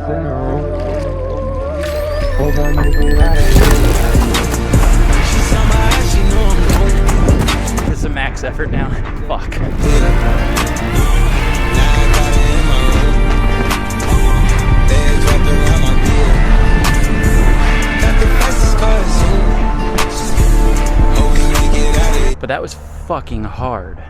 This is a max effort now. Fuck. But that was fucking hard.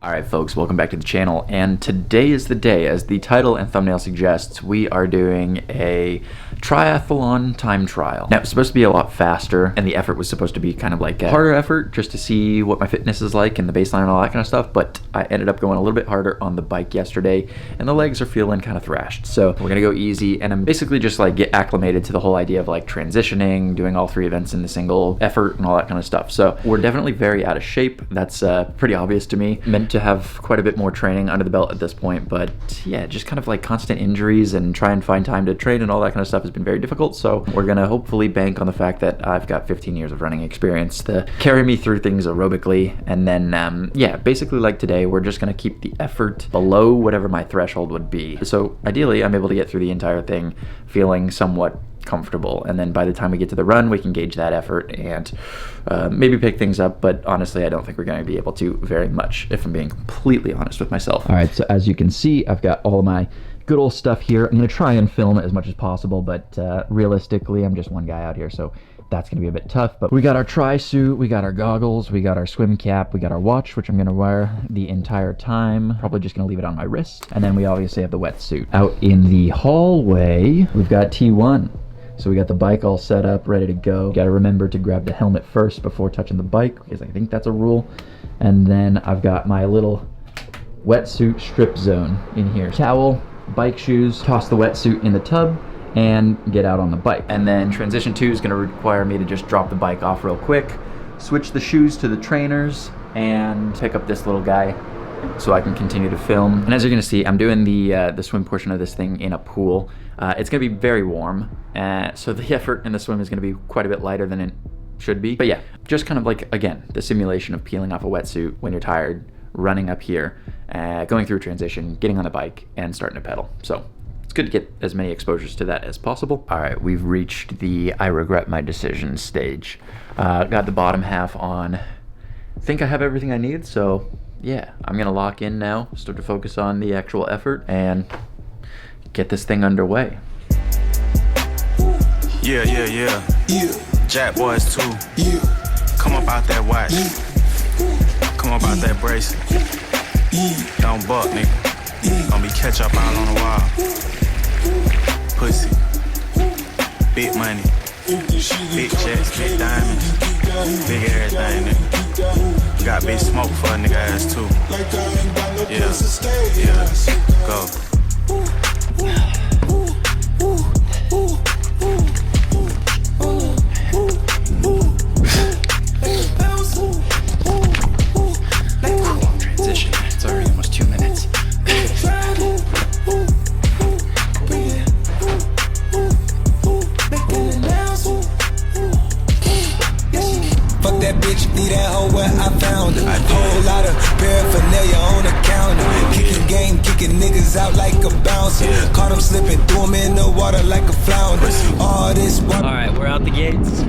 Alright folks, welcome back to the channel, and today is the day. As the title and thumbnail suggests, we are doing a triathlon time trial. Now, it's supposed to be a lot faster, and the effort was supposed to be kind of like a harder effort, just to see what my fitness is like and the baseline and all that kind of stuff, but I ended up going a little bit harder on the bike yesterday, and the legs are feeling kind of thrashed. So we're gonna go easy, and I'm basically just like get acclimated to the whole idea of like transitioning, doing all 3 events in the single effort and all that kind of stuff. So we're definitely very out of shape. That's pretty obvious to me. Meant to have quite a bit more training under the belt at this point, but yeah, just kind of like constant injuries and try and find time to train and all that kind of stuff has been very difficult. So we're gonna hopefully bank on the fact that I've got 15 years of running experience to carry me through things aerobically, and then yeah, basically like today, we're just gonna keep the effort below whatever my threshold would be. So ideally, I'm able to get through the entire thing feeling somewhat comfortable, and then by the time we get to the run, we can gauge that effort and maybe pick things up. But honestly, I don't think we're going to be able to very much, if I'm being completely honest with myself. All right, so as you can see, I've got all of my good old stuff here. I'm going to try and film it as much as possible, but realistically, I'm just one guy out here, so that's gonna be a bit tough. But we got our tri-suit, we got our goggles, we got our swim cap, we got our watch, which I'm gonna wear the entire time. Probably just gonna leave it on my wrist. And then we obviously have the wetsuit. Out in the hallway, we've got T1. So we got the bike all set up, ready to go. Gotta remember to grab the helmet first before touching the bike, because I think that's a rule. And then I've got my little wetsuit strip zone in here. Towel, bike shoes, toss the wetsuit in the tub, and get out on the bike. And then transition 2 is gonna require me to just drop the bike off real quick, switch the shoes to the trainers, and pick up this little guy so I can continue to film. And as you're gonna see, I'm doing the swim portion of this thing in a pool. It's gonna be very warm, so the effort in the swim is gonna be quite a bit lighter than it should be. But yeah, just kind of like, again, the simulation of peeling off a wetsuit when you're tired, running up here, going through transition, getting on the bike, and starting to pedal. So it's good to get as many exposures to that as possible. All right, we've reached the I regret my decision stage. Got the bottom half on. I think I have everything I need, so yeah, I'm gonna lock in now, start to focus on the actual effort, and get this thing underway. Yeah. Jack boys too. Yeah. Come up out that watch. Come up out that bracelet. Don't buck, nigga. Gonna be catch up all on the wall. Pussy. Big money. Big checks, big diamonds. Big everything, nigga. Got big smoke for a nigga ass too. Yeah. Go. Transition. It's already almost 2 minutes. Fuck that bitch, leave that hoe where I found her. A whole lot of paraphernalia on the counter. Kicking game, kicking niggas out like a bouncer. Caught him slipping, threw him in the water like a flounder. All this water. Alright, we're out the gates.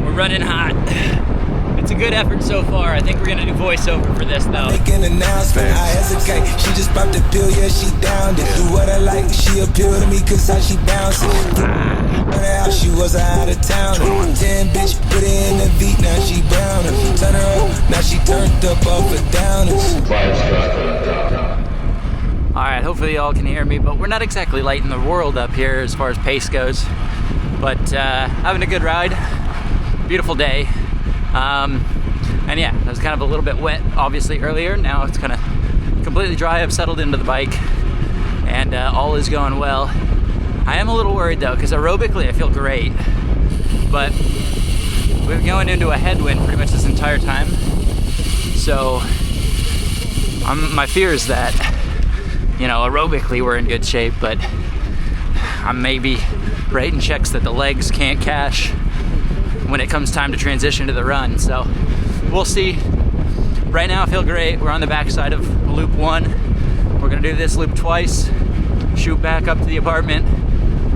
We're running hot. It's a good effort so far. I think we're gonna do voiceover for this though. Make an announcement, I hesitate. She just popped the pill, yeah, she downed it. Do what I like, she appealed to me cause how she bouncing. She was out of town. 10 bitch, put her in the V, now she browning. Turn her up, now she turned up off a downers. Alright, hopefully y'all can hear me, but we're not exactly lighting the world up here as far as pace goes. But having a good ride. Beautiful day. And yeah, it was kind of a little bit wet obviously earlier. Now it's kind of completely dry. I've settled into the bike and all is going well. I am a little worried though, because aerobically I feel great, but we've been going into a headwind pretty much this entire time. So my fear is that, you know, aerobically we're in good shape, but I'm maybe writing checks that the legs can't cash when it comes time to transition to the run. So we'll see. Right now I feel great. We're on the backside of loop 1. We're gonna do this loop twice, shoot back up to the apartment,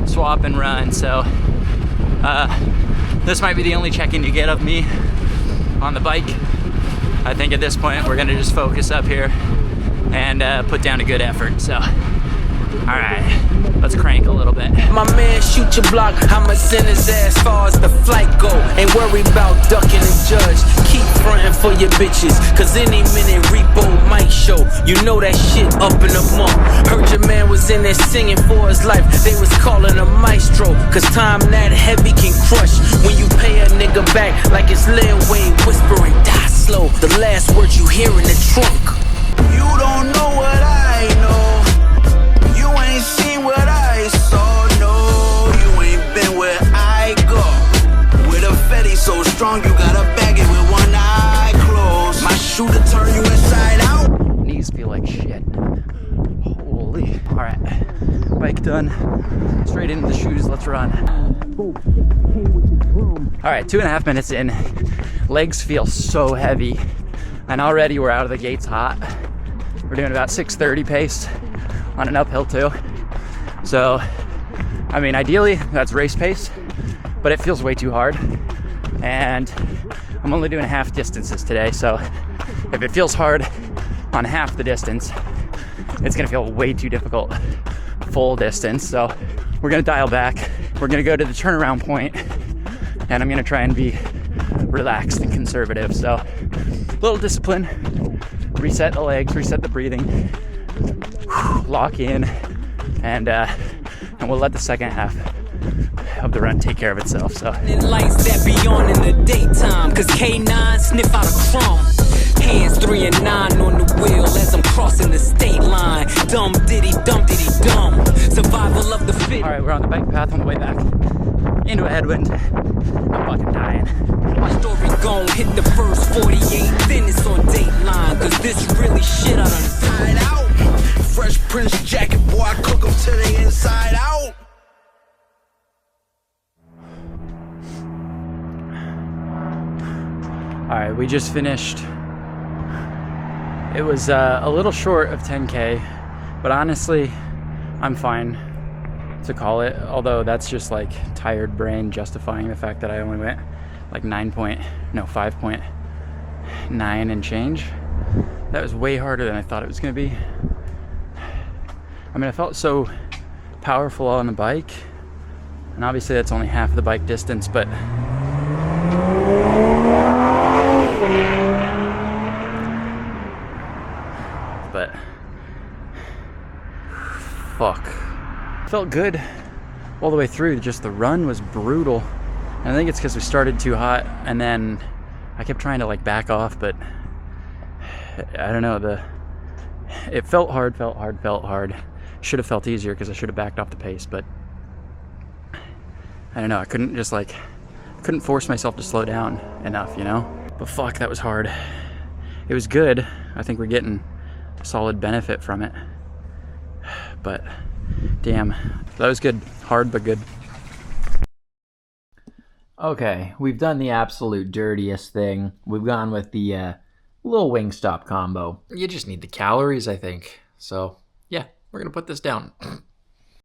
swap and run. So this might be the only check-in you get of me on the bike. I think at this point we're gonna just focus up here and put down a good effort. So, all right, let's crank a little bit. My man shoot your block, I'ma send his ass far as the flight go. Ain't worry about ducking the judge. Keep frontin' for your bitches, cause any minute repo might show. You know that shit up in the month. Heard your man was in there singing for his life. They was calling him maestro, cause time that heavy can crush. When you pay a nigga back like it's Lil Wayne whispering, die slow. The last word you hear in the trunk. You don't know what I know. You ain't seen what I saw, no. You ain't been where I go. With a Fetty so strong, you gotta bag it with one eye closed. My shooter turn you inside out. Knees feel like shit. Holy. All right, bike done. Straight into the shoes, let's run. All right, 2.5 minutes in. Legs feel so heavy. And already we're out of the gates hot. We're doing about 6:30 pace on an uphill too. So, I mean, ideally that's race pace, but it feels way too hard. And I'm only doing half distances today. So if it feels hard on half the distance, it's gonna feel way too difficult full distance. So we're gonna dial back. We're gonna go to the turnaround point and I'm gonna try and be relaxed and conservative. So a little discipline, reset the legs, reset the breathing, lock in, and we'll let the second half of the run take care of itself. So Lights that be on in the daytime, cause K9 sniff out a crumb. Hands 3 and 9 on the wheel as I'm crossing the state line. Dumb diddy dumb. Survival of the fit. all right, we're on the bike path on the way back into a headwind. I'm fucking dying. My story gon' hit the first 48, then it's on Dateline, cause this really shit I done tied out. Fresh Prince jacket, boy, I cook 'em till they inside out. All right, we just finished. It was a little short of 10K, but honestly, I'm fine to call it. Although that's just like tired brain justifying the fact that I only went like 5.9 and change. That was way harder than I thought it was gonna be. I mean, I felt so powerful on the bike, and obviously that's only half the bike distance, but fuck. Felt good all the way through, just the run was brutal. And I think it's because we started too hot, and then I kept trying to like back off, but I don't know, it felt hard. Should have felt easier because I should have backed off the pace, but I don't know, I couldn't force myself to slow down enough, you know? But fuck, that was hard. It was good. I think we're getting a solid benefit from it. But damn, that was good. Hard, but good. Okay, we've done the absolute dirtiest thing. We've gone with the little Wingstop combo. You just need the calories, I think. So, yeah, we're gonna put this down.